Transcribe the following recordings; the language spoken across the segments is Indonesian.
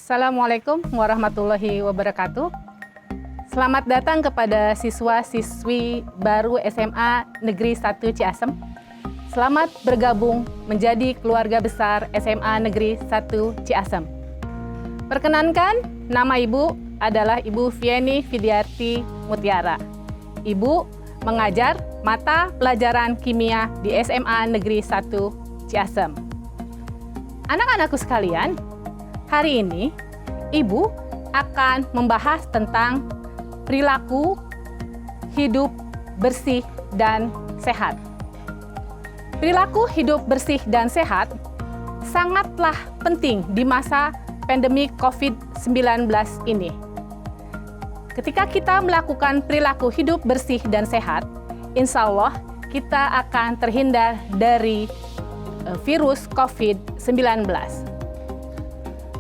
Assalamualaikum warahmatullahi wabarakatuh. Selamat datang kepada siswa-siswi baru SMA Negeri 1 Ciasem. Selamat bergabung menjadi keluarga besar SMA Negeri 1 Ciasem. Perkenankan, nama Ibu adalah Ibu Vieni Fidiarti Mutiara. Ibu mengajar mata pelajaran kimia di SMA Negeri 1 Ciasem. Anak-anakku sekalian, hari ini Ibu akan membahas tentang perilaku hidup bersih dan sehat. Perilaku hidup bersih dan sehat sangatlah penting di masa pandemi COVID-19 ini. Ketika kita melakukan perilaku hidup bersih dan sehat, insya Allah kita akan terhindar dari virus COVID-19.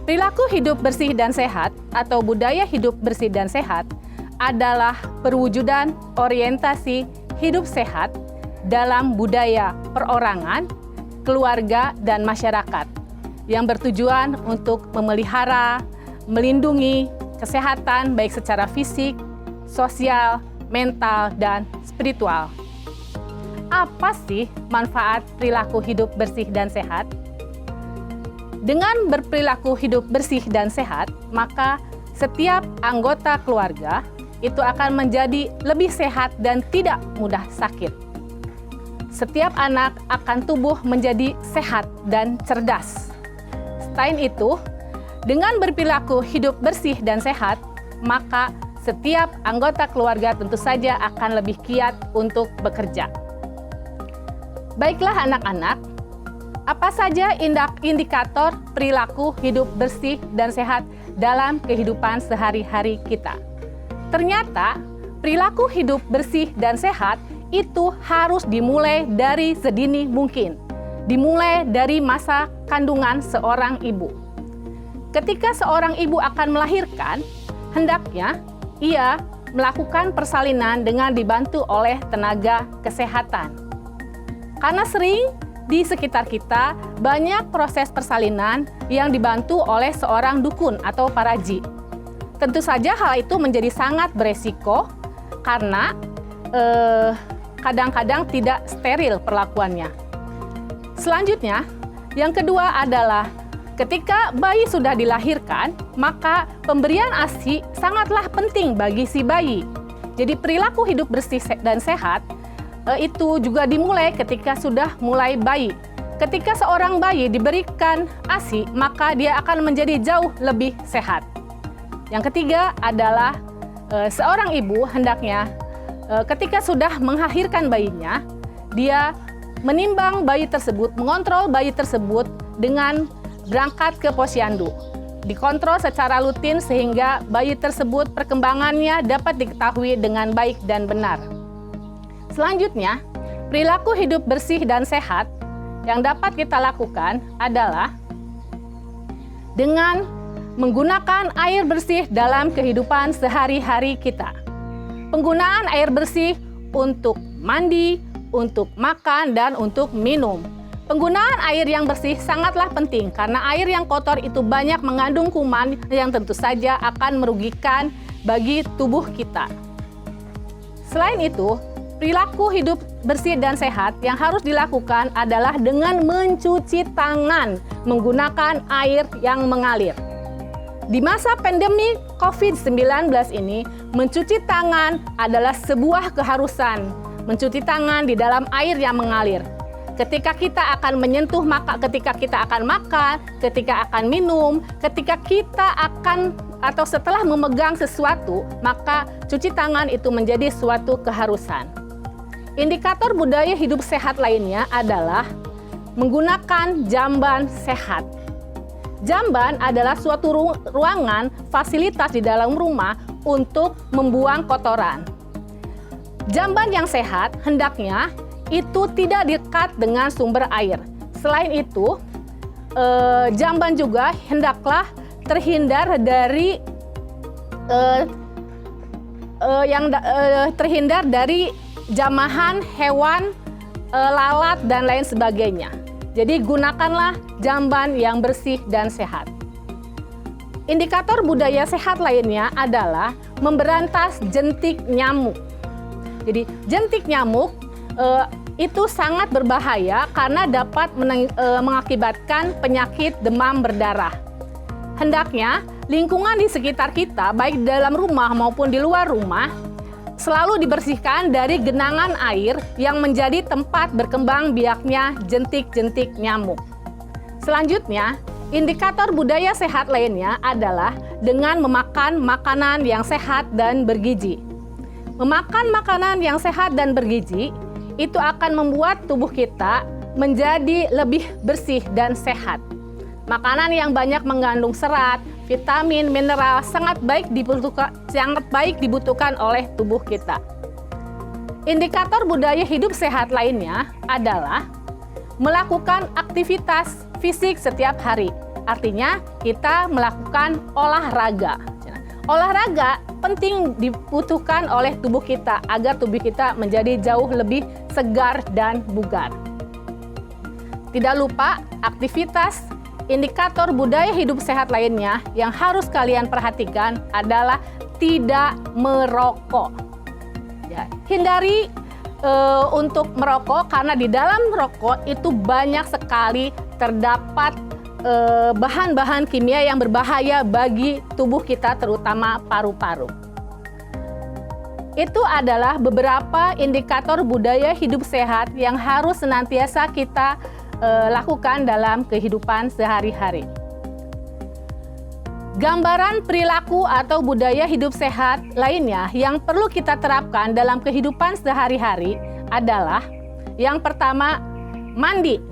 Perilaku hidup bersih dan sehat atau budaya hidup bersih dan sehat adalah perwujudan orientasi hidup sehat dalam budaya perorangan, keluarga, dan masyarakat yang bertujuan untuk memelihara, melindungi kesehatan baik secara fisik, sosial, mental, dan spiritual. Apa sih manfaat perilaku hidup bersih dan sehat? Dengan berperilaku hidup bersih dan sehat, maka setiap anggota keluarga itu akan menjadi lebih sehat dan tidak mudah sakit. Setiap anak akan tumbuh menjadi sehat dan cerdas. Selain itu, dengan berperilaku hidup bersih dan sehat, maka setiap anggota keluarga tentu saja akan lebih giat untuk bekerja. Baiklah anak-anak, apa saja indikator perilaku hidup bersih dan sehat dalam kehidupan sehari-hari kita? Ternyata, perilaku hidup bersih dan sehat itu harus dimulai dari sedini mungkin. Dimulai dari masa kandungan seorang ibu. Ketika seorang ibu akan melahirkan, hendaknya ia melakukan persalinan dengan dibantu oleh tenaga kesehatan. Karena sering di sekitar kita banyak proses persalinan yang dibantu oleh seorang dukun atau paraji. Tentu saja hal itu menjadi sangat beresiko karena kadang-kadang tidak steril perlakuannya. Selanjutnya, yang kedua adalah ketika bayi sudah dilahirkan, maka pemberian ASI sangatlah penting bagi si bayi. Jadi perilaku hidup bersih dan sehat itu juga dimulai ketika sudah mulai bayi. Ketika seorang bayi diberikan ASI, maka dia akan menjadi jauh lebih sehat. Yang ketiga adalah seorang ibu hendaknya ketika sudah melahirkan bayinya, dia menimbang bayi tersebut, mengontrol bayi tersebut dengan berangkat ke posyandu. Dikontrol secara rutin sehingga bayi tersebut perkembangannya dapat diketahui dengan baik dan benar. Selanjutnya, perilaku hidup bersih dan sehat yang dapat kita lakukan adalah dengan menggunakan air bersih dalam kehidupan sehari-hari kita. Penggunaan air bersih untuk mandi, untuk makan, dan untuk minum. Penggunaan air yang bersih sangatlah penting karena air yang kotor itu banyak mengandung kuman yang tentu saja akan merugikan bagi tubuh kita. Selain itu, perilaku hidup bersih dan sehat yang harus dilakukan adalah dengan mencuci tangan menggunakan air yang mengalir. Di masa pandemi COVID-19 ini, mencuci tangan adalah sebuah keharusan. Mencuci tangan di dalam air yang mengalir. Ketika kita akan menyentuh ketika kita akan makan, ketika akan minum, ketika kita akan atau setelah memegang sesuatu, maka cuci tangan itu menjadi suatu keharusan. Indikator budaya hidup sehat lainnya adalah menggunakan jamban sehat. Jamban adalah suatu ruangan fasilitas di dalam rumah untuk membuang kotoran. Jamban yang sehat hendaknya itu tidak dekat dengan sumber air. Selain itu, jamban juga hendaklah terhindar dari terhindar dari jamahan hewan, lalat, dan lain sebagainya. Jadi gunakanlah jamban yang bersih dan sehat. Indikator budaya sehat lainnya adalah memberantas jentik nyamuk. Jadi jentik nyamuk itu sangat berbahaya karena dapat mengakibatkan penyakit demam berdarah. Hendaknya lingkungan di sekitar kita, baik di dalam rumah maupun di luar rumah, selalu dibersihkan dari genangan air yang menjadi tempat berkembang biaknya jentik-jentik nyamuk. Selanjutnya, indikator budaya sehat lainnya adalah dengan memakan makanan yang sehat dan bergizi. Memakan makanan yang sehat dan bergizi itu akan membuat tubuh kita menjadi lebih bersih dan sehat. Makanan yang banyak mengandung serat, vitamin, mineral sangat baik dibutuhkan oleh tubuh kita. Indikator budaya hidup sehat lainnya adalah melakukan aktivitas fisik setiap hari. Artinya kita melakukan olahraga. Olahraga penting dibutuhkan oleh tubuh kita agar tubuh kita menjadi jauh lebih segar dan bugar. Tidak lupa aktivitas. Indikator budaya hidup sehat lainnya yang harus kalian perhatikan adalah tidak merokok. Ya, hindari untuk merokok karena di dalam rokok itu banyak sekali terdapat bahan-bahan kimia yang berbahaya bagi tubuh kita, terutama paru-paru. Itu adalah beberapa indikator budaya hidup sehat yang harus senantiasa kita lakukan dalam kehidupan sehari-hari. Gambaran perilaku atau budaya hidup sehat lainnya yang perlu kita terapkan dalam kehidupan sehari-hari adalah yang pertama, mandi.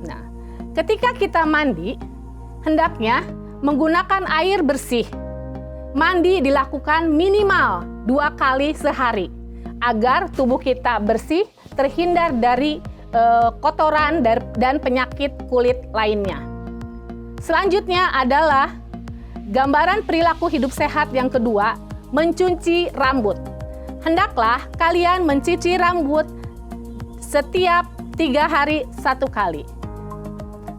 Nah, ketika kita mandi, hendaknya menggunakan air bersih. Mandi dilakukan minimal 2 kali sehari agar tubuh kita bersih, terhindar dari kotoran dan penyakit kulit lainnya. Selanjutnya adalah gambaran perilaku hidup sehat yang kedua, mencuci rambut. Hendaklah kalian mencuci rambut setiap 3 hari 1 kali.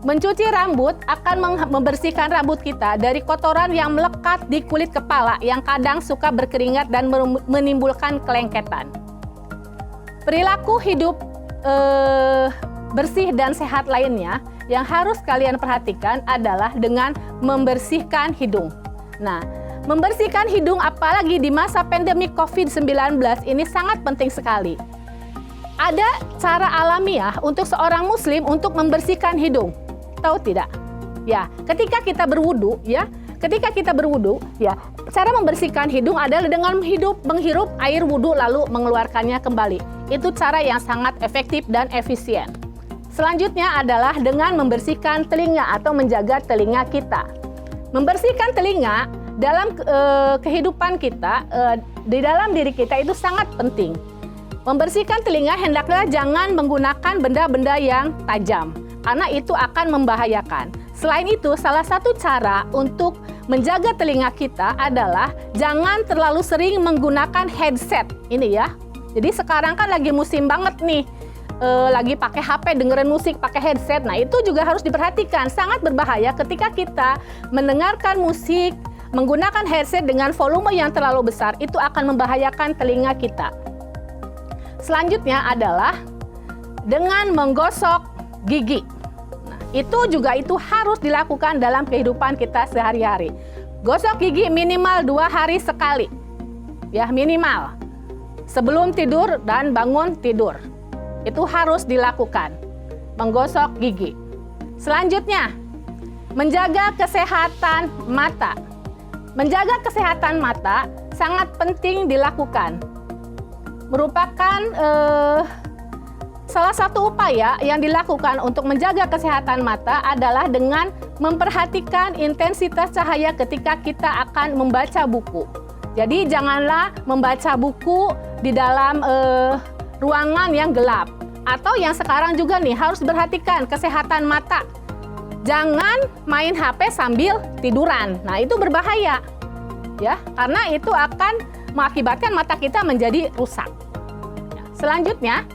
Mencuci rambut akan membersihkan rambut kita dari kotoran yang melekat di kulit kepala yang kadang suka berkeringat dan menimbulkan kelengketan. Perilaku hidup bersih dan sehat lainnya yang harus kalian perhatikan adalah dengan membersihkan hidung. Nah, membersihkan hidung apalagi di masa pandemi COVID-19 ini sangat penting sekali. Ada cara alamiah untuk seorang muslim untuk membersihkan hidung. Tahu tidak? Ya, ketika kita berwudu, cara membersihkan hidung adalah dengan menghirup air wudu lalu mengeluarkannya kembali. Itu cara yang sangat efektif dan efisien. Selanjutnya adalah dengan membersihkan telinga atau menjaga telinga kita. Membersihkan telinga dalam kehidupan kita, di dalam diri kita itu sangat penting. Membersihkan telinga hendaklah jangan menggunakan benda-benda yang tajam, karena itu akan membahayakan. Selain itu, salah satu cara untuk menjaga telinga kita adalah jangan terlalu sering menggunakan headset. Ini ya. Jadi sekarang kan lagi musim banget nih, lagi pakai HP dengerin musik pakai headset. Nah, itu juga harus diperhatikan. Sangat berbahaya ketika kita mendengarkan musik menggunakan headset dengan volume yang terlalu besar. Itu akan membahayakan telinga kita. Selanjutnya adalah dengan menggosok gigi. Nah, itu harus dilakukan dalam kehidupan kita sehari-hari. Gosok gigi minimal 2 hari sekali. Ya, minimal. Sebelum tidur dan bangun tidur. Itu harus dilakukan. Menggosok gigi. Selanjutnya, menjaga kesehatan mata. Menjaga kesehatan mata sangat penting dilakukan. Merupakan salah satu upaya yang dilakukan untuk menjaga kesehatan mata adalah dengan memperhatikan intensitas cahaya ketika kita akan membaca buku. Jadi janganlah membaca buku di dalam ruangan yang gelap. Atau yang sekarang juga nih harus diperhatikan kesehatan mata. Jangan main HP sambil tiduran. Nah, itu berbahaya. Ya, karena itu akan mengakibatkan mata kita menjadi rusak. Selanjutnya,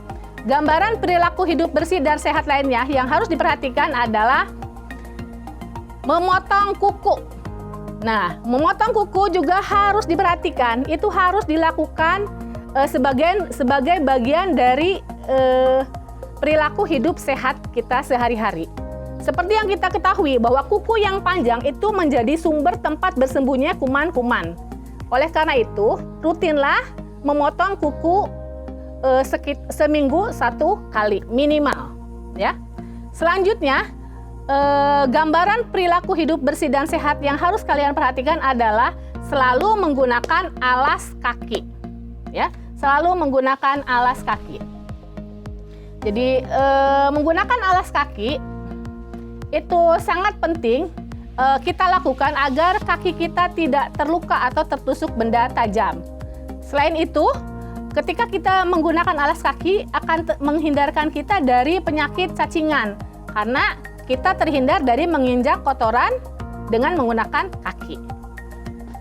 gambaran perilaku hidup bersih dan sehat lainnya yang harus diperhatikan adalah memotong kuku. Nah, memotong kuku juga harus diperhatikan. Itu harus dilakukan sebagai bagian dari perilaku hidup sehat kita sehari-hari. Seperti yang kita ketahui bahwa kuku yang panjang itu menjadi sumber tempat bersembunyinya kuman-kuman. Oleh karena itu, rutinlah memotong kuku seminggu 1 kali minimal, ya. Selanjutnya, gambaran perilaku hidup bersih dan sehat yang harus kalian perhatikan adalah selalu menggunakan alas kaki, ya. Selalu menggunakan alas kaki. Jadi menggunakan alas kaki itu sangat penting kita lakukan agar kaki kita tidak terluka atau tertusuk benda tajam. Selain itu, ketika kita menggunakan alas kaki akan menghindarkan kita dari penyakit cacingan karena kita terhindar dari menginjak kotoran dengan menggunakan kaki.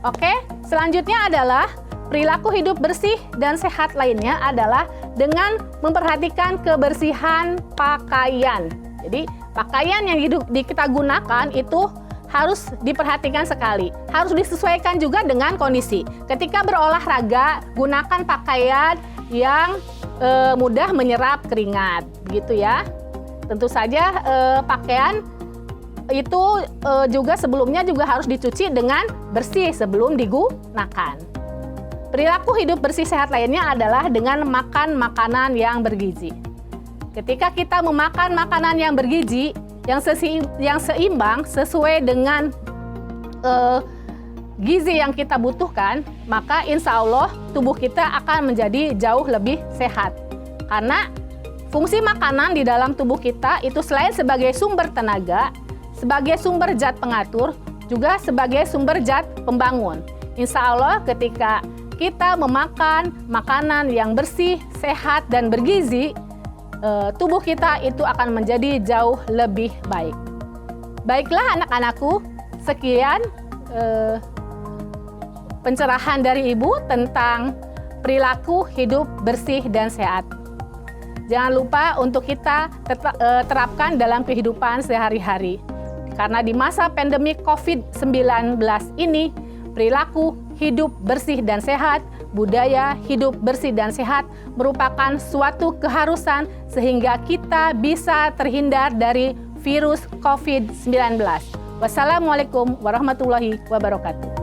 Oke, selanjutnya adalah perilaku hidup bersih dan sehat lainnya adalah dengan memperhatikan kebersihan pakaian. Jadi, pakaian yang kita gunakan itu harus diperhatikan sekali. Harus disesuaikan juga dengan kondisi. Ketika berolahraga, gunakan pakaian yang mudah menyerap keringat, gitu ya. Tentu saja pakaian itu juga sebelumnya juga harus dicuci dengan bersih sebelum digunakan. Perilaku hidup bersih sehat lainnya adalah dengan makan makanan yang bergizi. Ketika kita memakan makanan yang bergizi, yang seimbang sesuai dengan gizi yang kita butuhkan, maka insya Allah tubuh kita akan menjadi jauh lebih sehat. Karena fungsi makanan di dalam tubuh kita itu selain sebagai sumber tenaga, sebagai sumber zat pengatur, juga sebagai sumber zat pembangun. Insya Allah ketika kita memakan makanan yang bersih, sehat, dan bergizi, tubuh kita itu akan menjadi jauh lebih baik. Baiklah anak-anakku, sekian pencerahan dari Ibu tentang perilaku hidup bersih dan sehat. Jangan lupa untuk kita terapkan dalam kehidupan sehari-hari. Karena di masa pandemi COVID-19 ini, perilaku hidup bersih dan sehat, budaya hidup bersih dan sehat merupakan suatu keharusan sehingga kita bisa terhindar dari virus COVID-19. Wassalamualaikum warahmatullahi wabarakatuh.